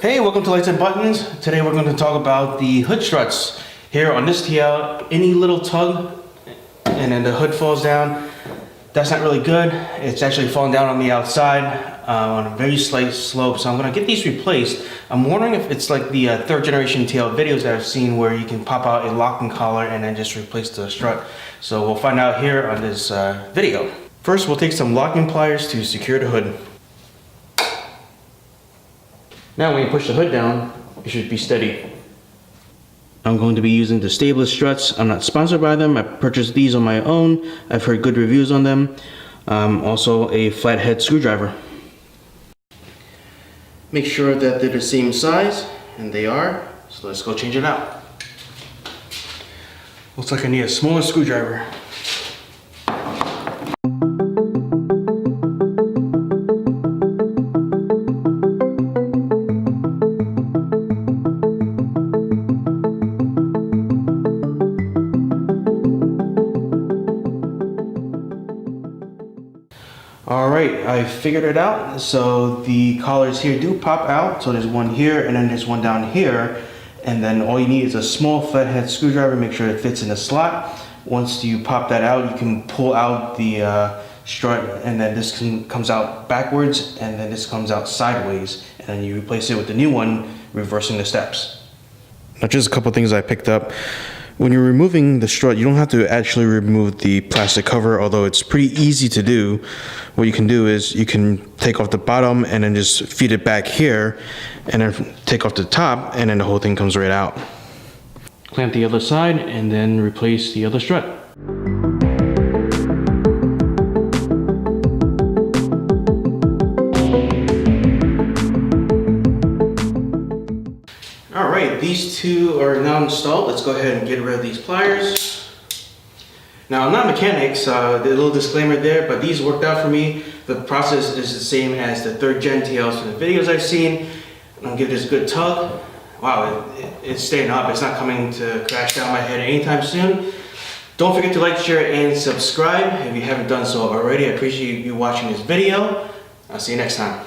Hey, welcome to Lights and Buttons. Today we're going to talk about the hood struts. Here on this TL, any little tug and then the hood falls down. That's not really good. It's actually falling down on the outside on a very slight slope. So I'm going to get these replaced. I'm wondering if it's like the third generation TL videos that I've seen where you can pop out a locking collar and then just replace the strut. So we'll find out here on this video. First, we'll take some locking pliers to secure the hood. Now when you push the hood down, it should be steady. I'm going to be using the Stabilus struts. I'm not sponsored by them. I purchased these on my own. I've heard good reviews on them. Also a flathead screwdriver. Make sure that they're the same size, and they are. So let's go change it out. Looks like I need a smaller screwdriver. Alright, I figured it out. So the collars here do pop out. So there's one here and then there's one down here. And then all you need is a small flathead screwdriver. Make sure it fits in the slot. Once you pop that out, you can pull out the strut, and then this comes out backwards, and then this comes out sideways. And then you replace it with the new one, reversing the steps. Now just a couple things I picked up. When you're removing the strut, you don't have to actually remove the plastic cover, although it's pretty easy to do. What you can do is you can take off the bottom and then just feed it back here, and then take off the top, and then the whole thing comes right out. Clamp the other side and then replace the other strut. Alright, these two are now installed. Let's go ahead and get rid of these pliers. Now, I'm not mechanics, the little disclaimer there, but these worked out for me. The process is the same as the third gen TLs from the videos I've seen. I'm gonna give this a good tug. Wow, it's staying up. It's not coming to crash down my head anytime soon. Don't forget to like, share, and subscribe if you haven't done so already. I appreciate you watching this video. I'll see you next time.